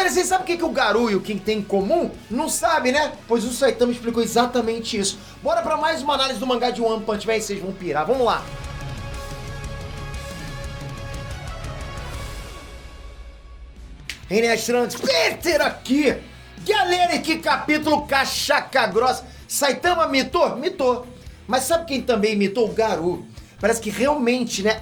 Galera, vocês sabem o que o Garou e o King têm em comum? Não sabe, né? Pois o Saitama explicou exatamente isso. Bora pra mais uma análise do mangá de One Punch Man e vocês vão pirar. Vamos lá. René Trunks, Peter aqui. Galera, e que capítulo cachaca grossa. Saitama mitou? Mitou. Mas sabe quem também imitou? O Garou. Parece que realmente, né,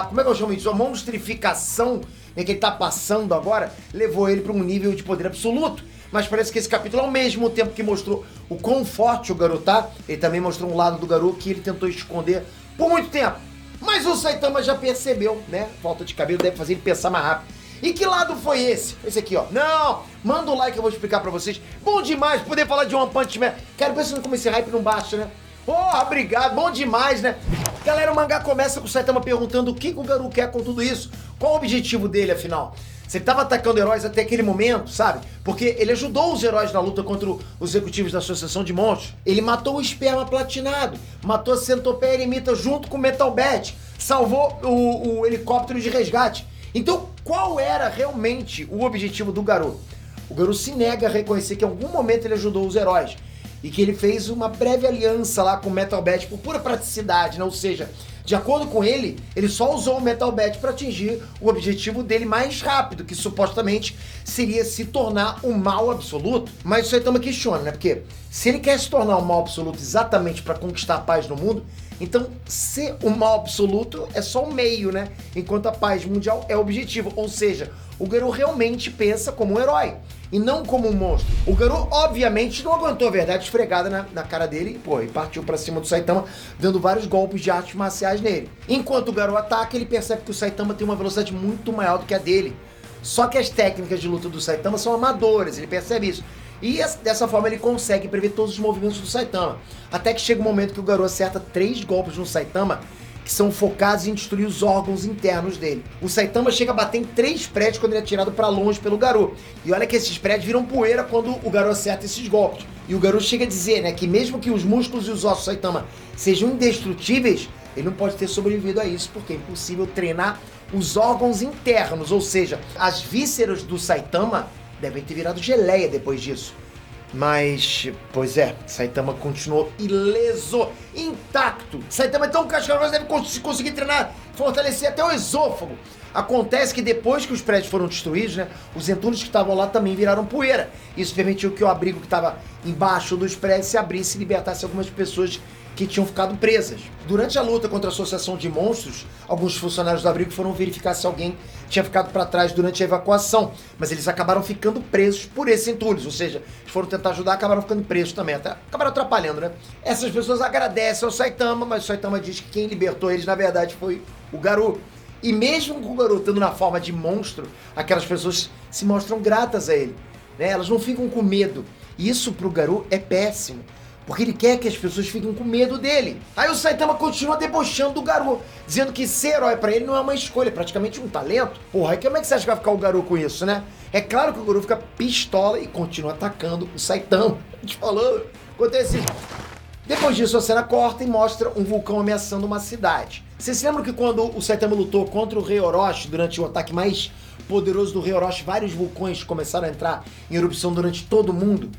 como é que eu chamo isso? A monstrificação, né, que ele tá passando agora, levou ele para um nível de poder absoluto. Mas parece que esse capítulo, ao mesmo tempo que mostrou o quão forte o Garou tá, ele também mostrou um lado do Garou que ele tentou esconder por muito tempo. Mas o Saitama já percebeu, né? Falta de cabelo deve fazer ele pensar mais rápido. E que lado foi esse? Esse aqui, ó. Não! Manda um like que eu vou explicar pra vocês. Bom demais poder falar de One Punch Man. Cara, pensando como esse hype não baixa, né? Porra, obrigado. Bom demais, né? Galera, o mangá começa com o Saitama perguntando o que o Garou quer com tudo isso. Qual o objetivo dele, afinal? Se ele tava atacando heróis até aquele momento, sabe? Porque ele ajudou os heróis na luta contra os executivos da Associação de Monstros. Ele matou o Esperma Platinado. Matou a Centopeia Eremita junto com o Metal Bat. Salvou o helicóptero de resgate. Então, qual era realmente o objetivo do Garou? O Garou se nega a reconhecer que em algum momento ele ajudou os heróis e que ele fez uma breve aliança lá com o Metal Bat por pura praticidade, né? Ou seja, de acordo com ele, ele só usou o Metal Bat para atingir o objetivo dele mais rápido, que supostamente seria se tornar um mal absoluto. Mas o Saitama questiona, né? Porque se ele quer se tornar um mal absoluto exatamente para conquistar a paz no mundo, então ser um mal absoluto é só um meio, né? Enquanto a paz mundial é o objetivo. Ou seja, o Garou realmente pensa como um herói e não como um monstro. O Garou, obviamente, não aguentou a verdade esfregada na cara dele e partiu pra cima do Saitama, dando vários golpes de artes marciais nele. Enquanto o Garou ataca, ele percebe que o Saitama tem uma velocidade muito maior do que a dele. Só que as técnicas de luta do Saitama são amadoras, ele percebe isso. E dessa forma ele consegue prever todos os movimentos do Saitama. Até que chega um momento que o Garou acerta 3 golpes no Saitama que são focados em destruir os órgãos internos dele. O Saitama chega a bater em 3 prédios quando ele é atirado pra longe pelo Garou. E olha que esses prédios viram poeira quando o Garou acerta esses golpes. E o Garou chega a dizer, né, que mesmo que os músculos e os ossos do Saitama sejam indestrutíveis, ele não pode ter sobrevivido a isso, porque é impossível treinar os órgãos internos, ou seja, as vísceras do Saitama devem ter virado geleia depois disso. Mas, pois é, Saitama continuou ileso, intacto. Saitama é tão cascaroso, deve conseguir treinar, fortalecer até o esôfago. Acontece que depois que os prédios foram destruídos, né, os entulhos que estavam lá também viraram poeira. Isso permitiu que o abrigo que estava embaixo dos prédios se abrisse e libertasse algumas pessoas que tinham ficado presas. Durante a luta contra a Associação de Monstros, alguns funcionários do abrigo foram verificar se alguém tinha ficado para trás durante a evacuação, mas eles acabaram ficando presos por esses entulhos, ou seja, eles foram tentar ajudar, acabaram ficando presos também, até acabaram atrapalhando, né? Essas pessoas agradecem ao Saitama, mas o Saitama diz que quem libertou eles, na verdade, foi o Garou. E mesmo com o Garou estando na forma de monstro, aquelas pessoas se mostram gratas a ele, né? Elas não ficam com medo. E isso pro Garou é péssimo, porque ele quer que as pessoas fiquem com medo dele. Aí o Saitama continua debochando do Garou, dizendo que ser herói pra ele não é uma escolha, é praticamente um talento. Porra, aí como é que você acha que vai ficar o Garou com isso, né? É claro que o Garou fica pistola e continua atacando o Saitama. A gente falou, acontece. Depois disso, a cena corta e mostra um vulcão ameaçando uma cidade. Vocês se lembram que quando o Saitama lutou contra o Rei Orochi, durante o ataque mais poderoso do Rei Orochi, vários vulcões começaram a entrar em erupção durante todo o mundo?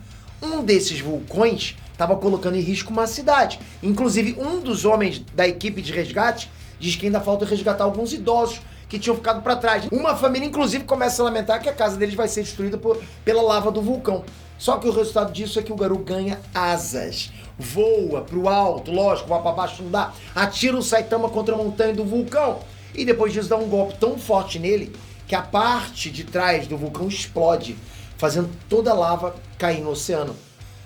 Um desses vulcões estava colocando em risco uma cidade. Inclusive, um dos homens da equipe de resgate diz que ainda falta resgatar alguns idosos que tinham ficado para trás. Uma família, inclusive, começa a lamentar que a casa deles vai ser destruída pela lava do vulcão. Só que o resultado disso é que o Garou ganha asas. Voa pro alto, lógico, vai para baixo não dá. Atira o Saitama contra a montanha do vulcão. E depois disso dá um golpe tão forte nele que a parte de trás do vulcão explode, fazendo toda a lava cair no oceano.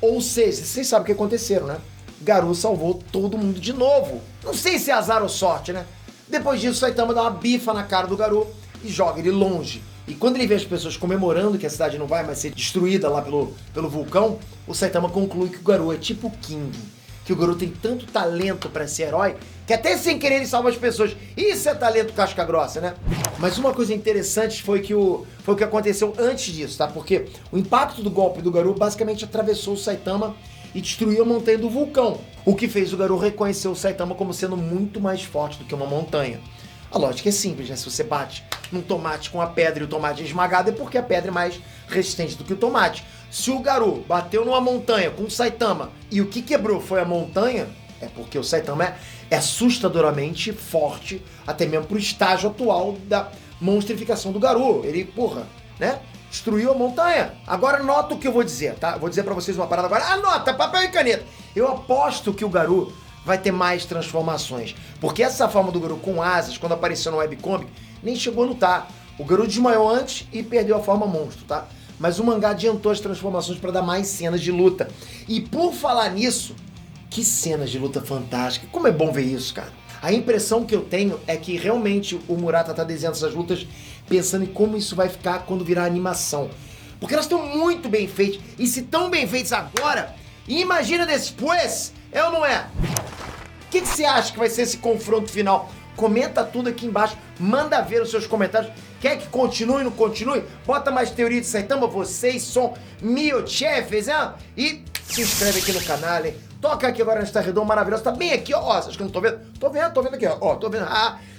Ou seja, vocês sabem o que aconteceu, né? Garou salvou todo mundo de novo. Não sei se é azar ou sorte, né? Depois disso, Saitama dá uma bifa na cara do Garou e joga ele longe. E quando ele vê as pessoas comemorando que a cidade não vai mais ser destruída lá pelo vulcão, o Saitama conclui que o Garou é tipo o King. Que o Garou tem tanto talento pra ser herói, que até sem querer ele salva as pessoas. Isso é talento casca grossa, né? Mas uma coisa interessante foi o que aconteceu antes disso, tá? Porque o impacto do golpe do Garou basicamente atravessou o Saitama e destruiu a montanha do vulcão. O que fez o Garou reconhecer o Saitama como sendo muito mais forte do que uma montanha. A lógica é simples, né? Se você bate num tomate com a pedra e o tomate esmagado, é porque a pedra é mais resistente do que o tomate. Se o Garou bateu numa montanha com o Saitama e o que quebrou foi a montanha, é porque o Saitama é assustadoramente forte, até mesmo pro estágio atual da monstrificação do Garou. Ele, porra, né? Destruiu a montanha. Agora nota o que eu vou dizer, tá? Eu vou dizer pra vocês uma parada agora. Anota, papel e caneta. Eu aposto que o Garou vai ter mais transformações. Porque essa forma do Garou com asas, quando apareceu no webcomic, nem chegou a lutar. O Garou desmaiou antes e perdeu a forma monstro, tá? Mas o mangá adiantou as transformações pra dar mais cenas de luta. E por falar nisso, que cenas de luta fantásticas. Como é bom ver isso, cara. A impressão que eu tenho é que realmente o Murata tá desenhando essas lutas pensando em como isso vai ficar quando virar animação. Porque elas estão muito bem feitas. E se tão bem feitas agora, imagina depois, é ou não é? O que você acha que vai ser esse confronto final? Comenta tudo aqui embaixo, manda ver os seus comentários. Quer que continue, não continue? Bota mais teoria de Saitama, vocês são mil chefes, né? E se inscreve aqui no canal, hein? Toca aqui agora nesta redoma maravilhosa, tá bem aqui, ó, vocês que não estão vendo? Tô vendo aqui, ó, tô vendo,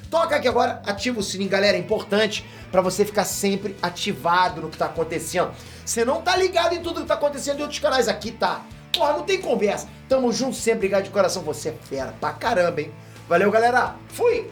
toca aqui agora, ativa o sininho, galera, é importante pra você ficar sempre ativado no que tá acontecendo. Você não tá ligado em tudo que tá acontecendo em outros canais, aqui tá. Porra, não tem conversa, tamo junto sempre, obrigado de coração, você é fera pra caramba, hein? Valeu, galera, fui!